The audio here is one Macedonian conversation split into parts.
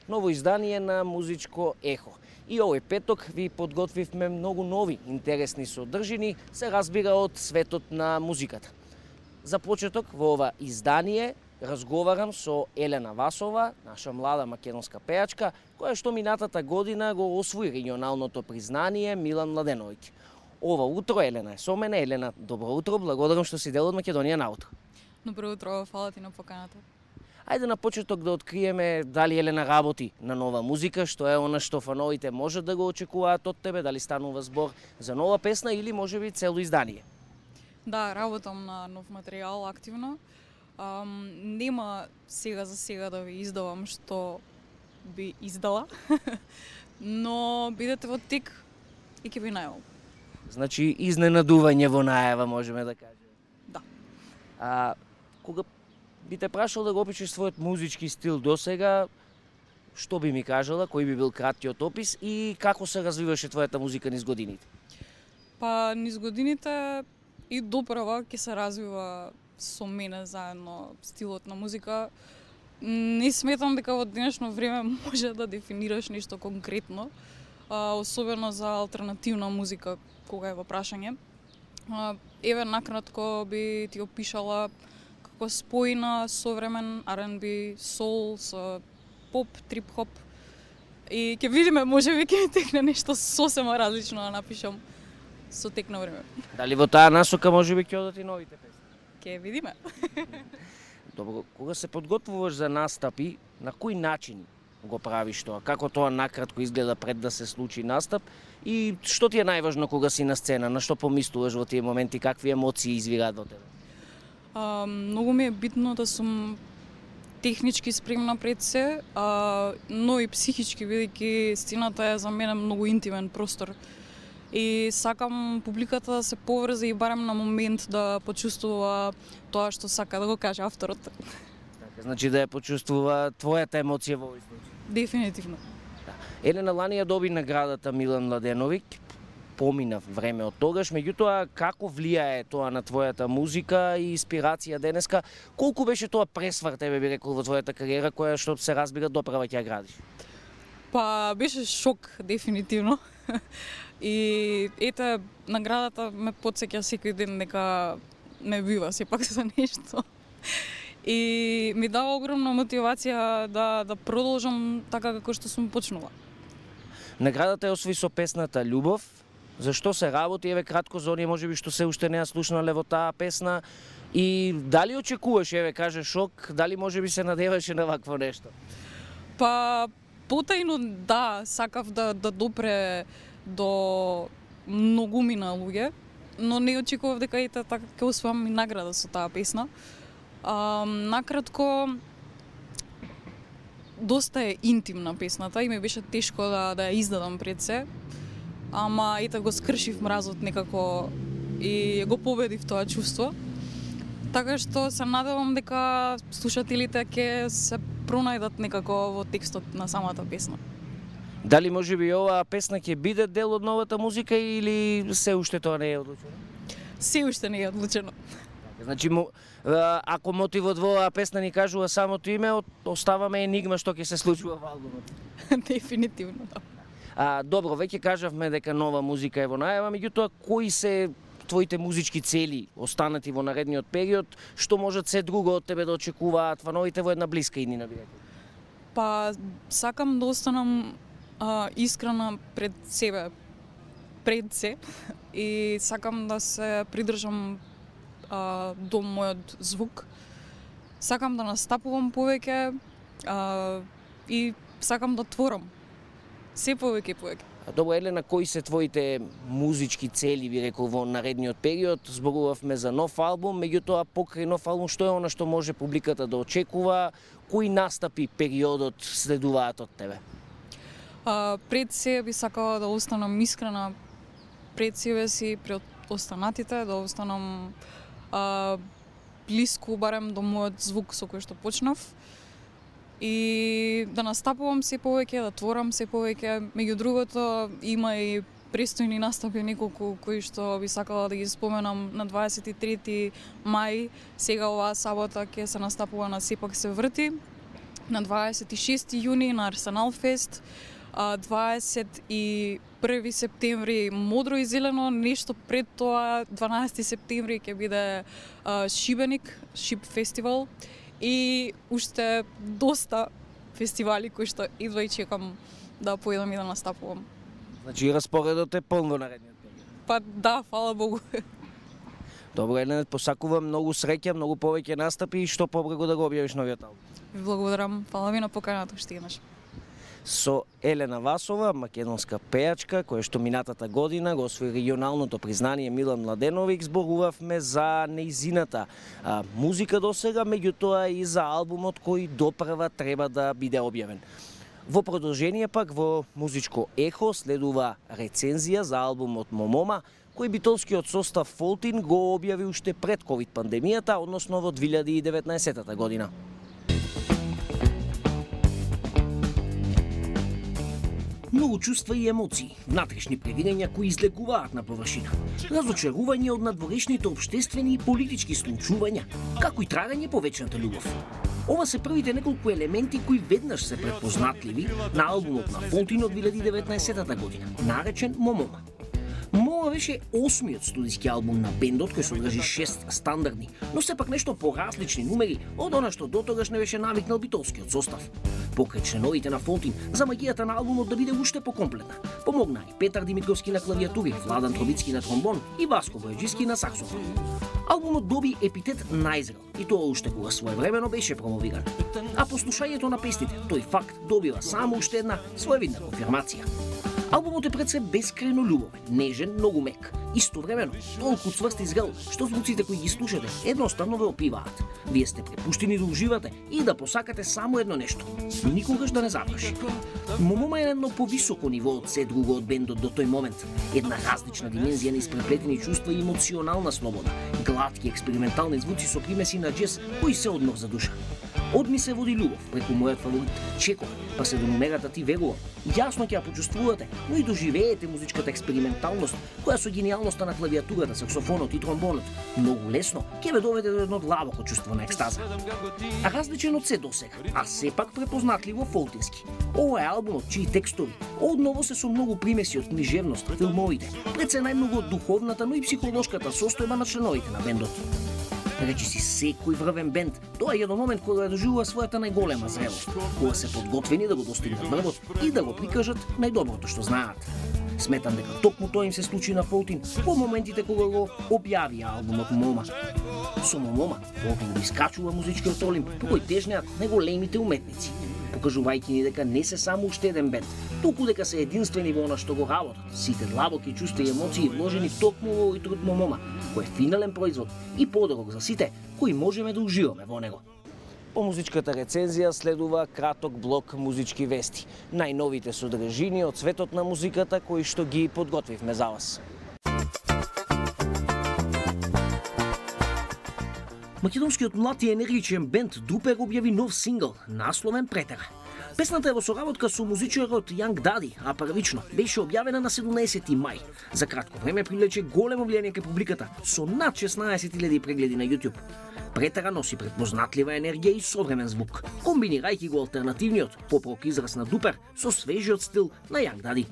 ново издание на Музичко ехо. И овој петок ви подготвивме многу нови интересни содржини, се разбира од светот на музиката. За почеток во ова издание разговарам со Елена Васова, наша млада македонска пејачка, која што минатата година го освои регионалното признание Милан Младеновиќ. Ова утро Елена е со мене. Елена, добро утро, благодарам што си дел од Македонија на утро. Добро утро, фала ти на поканата. Ајде на почеток да откриеме дали Елена работи на нова музика, што е она што фановите можат да го очекуваат од тебе, дали станува збор за нова песна или можеби цело издание. Да, работам на нов материјал активно. Нема сега за сега да ви издавам што би издала, но бидете во тик и ќе ви најавам. Значи, изненадување во најава, можеме да кажеме. Да. Кога би те прашал да го опишеш својот музички стил досега, што би ми кажала, кој би бил краткиот опис и како се развиваше твојата музика низ годините? Па низ годините и доправа ќе се развива со мене заедно стилот на музика. Не сметам дека во денешно време може да дефинираш нешто конкретно, особено за алтернативна музика кога е во прашање. Еве накратко би ти опишала како спој на современ R&B, соул со поп, трип-хоп. И ќе видиме, можеби ќе ми текне нешто сосема различно да напишам со тек на време. Дали во таа насока можеби ќе одат и новите песни? Ќе видиме. Добро, кога се подготвуваш за настапи, на кој начин го правиш тоа? Како тоа накратко изгледа пред да се случи настап? И што ти е најважно кога си на сцена? На што помислуваш во тие моменти? Какви емоции извираат во тебе? Многу ми е битно да сум технички спремна пред се, но и психички, бидејќи сцената е за мене многу интимен простор. И сакам публиката да се поврзе и барем на момент да почувствува тоа што сака да го каже авторот. Значи да ја почувствува твојата емоција во овој случај. Дефинитивно. Да. Елена лани ја доби наградата Милан Младеновиќ, помина време од тогаш, меѓутоа како влијае тоа на твојата музика и инспирација денеска? Колку беше тоа пресвар, тебе би рекол, во твојата кариера, која што се разбира доправа ќе ја градиш? Па беше шок, дефинитивно. И ете, наградата ме потсеќа секој ден дека ме бива сепак за нешто. И ми дава огромна мотивација да продолжам така како што сум почнала. Наградата ја освои со песната Љубов. Зашто се работи? Еве кратко за оние можеби што се уште не ја слушнале во таа песна. И дали очекуваш, еве каже шок, дали можеби се надеваше на вакво нешто? Па потајно да, сакав да допре до многумина луѓе, но не очекував дека и така ќе освоам и награда со таа песна. Накратко, доста е интимна песната и ми беше тешко да ја издадам пред се, ама ете го скршив мразот некако и го победив тоа чувство. Така што се надевам дека слушателите ќе се пронајдат некако во текстот на самата песна. Дали можеби оваа песна ќе биде дел од новата музика или се уште тоа не е одлучено? Се уште не е одлучено. Значи, ако мотивот во оваа песна ни кажува самото име, оставаме енигма што ќе се случува во албумот. Дефинитивно, да. Добро, веќе кажавме дека нова музика е во најава, меѓутоа кои се твоите музички цели останати во наредниот период, што можат се друго од тебе да очекуваат фановите во една блиска иднина, би рекол? Па сакам да останам искрена пред себе, пред се, и сакам да се придржам до мојот звук. Сакам да настапувам повеќе и сакам да творам се повеќе и повеќе. Добро, Елена, кои се твоите музички цели, би рекол, во наредниот период? Зборувавме за нов албум, меѓутоа покрај нов албум, што е она што може публиката да очекува? Кои настапи периодот следуваат од тебе? Пред се би сакала да останам искрена пред себе си, пред останатите, да останам блиску барем до мојот звук со кој што почнав и да настапувам се повеќе, да творам се повеќе. Меѓу другото има и престојни настапи неколку кои што би сакала да ги споменам на 23 мај. Сега оваа сабота ќе се настапува на Сепак се врти. на 26 јуни на Арсенал Фест, 21 септември Модро и зелено, нешто пред тоа 12 септември ќе биде Шибеник, Шип фестивал и уште доста фестивали кои што идва и чекам да поедам и да настапувам. Значи распоредот е полн во наредниот период. Па да, фала Богу. Добро, Елена, посакувам многу среќа, многу повеќе настапи и што побрего да го објавиш новиот албум. Ви благодарам, фала ви на поканата уште еднаш. Со Елена Васова, македонска пејачка, која што минатата година го освои регионалното признание Милан Младеновиќ, зборувавме за нејзината музика досега, меѓутоа и за албумот кој допрва треба да биде објавен. Во продолжение пак во музичко ехо следува рецензија за албумот Момома, кој битолскиот состав Фолтин го објави уште пред ковид пандемијата, односно во 2019 година. Многу чувства и емоции, внатрешни превирења кои излекуваат на површина. Разочарување од надворешните општествени и политички случувања, како и трагање по вечната љубов. Ова се првите неколку елементи кои веднаш се препознатливи на албумот на Фолтин од 2019 година, наречен Момома. Момома беше 8-миот студиски албум на бендот кој содржи 6 стандардни, но сепак нешто поразлични numери од она што дотогаш не беше навикнал битолскиот состав. Покрај членовите на Фолтин, за магијата на албумот да биде уште покомплетна, помогна и Петар Димитровски на клавиатури, Владан Тробицки на тромбон и Васко Бојаджиски на саксофон. Албумот доби епитет најзрел и тоа уште кога своевремено беше промовиран. А послушањето на песните, тој факт добива само уште една своевидна конфирмација. Албумот е пред се бескрајно љубовен, нежен, многу мек. Истовремено, толку цврст и зрел, што звуците кои ги слушате едноставно ве опиваат. Вие сте препуштени да уживате и да посакате само едно нешто. Никогаш да не заврши. Момома е едно повисоко ниво од се друго од бендот до тој момент. Една различна димензија на испреплетени чувства и емоционална слобода. Гладки експериментални звуци со примеси на джез кои се одмор за душа. Од ми се води љубов преку мојот фаворит Чеков, па се до номерата Ти верувам. Јасно ќе ја почувствувате, но и доживеете музичката експерименталност, која со гениалноста на клавиатурата, саксофонот и тромбонот многу лесно ќе ве доведе до едно длабоко чувство на екстаза. Различен од се досега, а сепак препознатливо фолтински. Ова е албумот чии текстови одново се со многу примеси од книжевност, филмовите, пред се најмногу од духовната, но и психолошката состојба на членовите на бендот. Речи си секој врвен бенд доаѓа до момент кога ја доживува својата најголема зрелост, кога се подготвени да го достигнат врвот и да го прикажат најдоброто што знаат. Сметам дека токму тоа им се случи на Фолтин во моментите кога го објавија албумот Момома. Со Момома Фолтин го искачува музичкиот олимп по кој тежнеат најголемите уметници, покажувајќи ни дека не се само уште еден бенд, туку дека се единствени во она што го работат, сите длабоки чувства и емоции вложени токму во овој труд Момома, кој е финален производ и подорог за сите кои можеме да уживаме во него. По музичката рецензија следува краток блок музички вести, најновите содржини од светот на музиката кои што ги подготвивме за вас. Македонскиот млад и енергичен бенд Дупер објави нов сингл, насловен Претера. Песната е во соработка со музичарот Young Daddy, а првично беше објавена на 17 мај. За кратко време привлече големо влијание кај публиката, со над 16.000 прегледи на YouTube. Претера носи препознатлива енергија и современ звук, комбинирајќи го алтернативниот поп-рок израз на Дупер со свежиот стил на Young Daddy.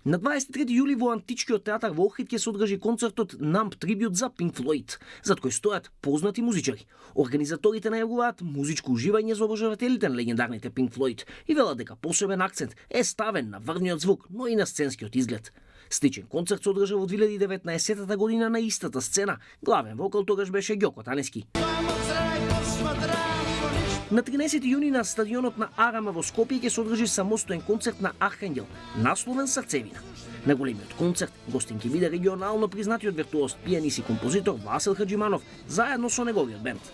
На 23 јули во Античкиот театар во Охрид ќе се одржи концертот Numb Tribute за Pink Floyd, зад кој стојат познати музичари. Организаторите најавуваат музичко уживање за обожавателите на легендарните Pink Floyd и велат дека посебен акцент е ставен на врвниот звук, но и на сценскиот изглед. Сличен концерт се одржа во 2019 година на истата сцена. Главен вокал тогаш беше Ѓоко Танески. На 13 јуни на стадионот на Арама во Скопје ќе се одржи самостоен концерт на Архангел, насловен Срцевина. На големиот концерт гостин ќе биде регионално признатиот виртуоз пианист и композитор Васил Хаджиманов, заедно со неговиот бенд.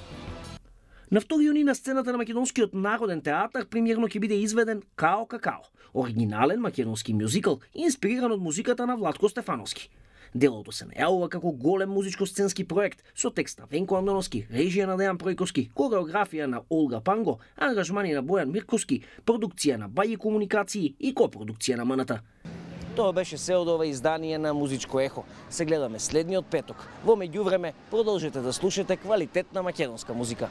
На 2 јуни на сцената на Македонскиот народен театар премиерно ќе биде изведен Као Какао, оригинален македонски мюзикл инспириран од музиката на Владко Стефановски. Делото се најавува како голем музичко-сценски проект со текст на Венко Андоновски, режија на Дејан Пројковски, кореографија на Олга Панго, ангажмани на Бојан Мирковски, продукција на Баји Комуникации и копродукција на МНТ. Тоа беше се од ова издание на Музичко ехо. Се гледаме следниот петок. Во меѓувреме продолжете да слушате квалитетна македонска музика.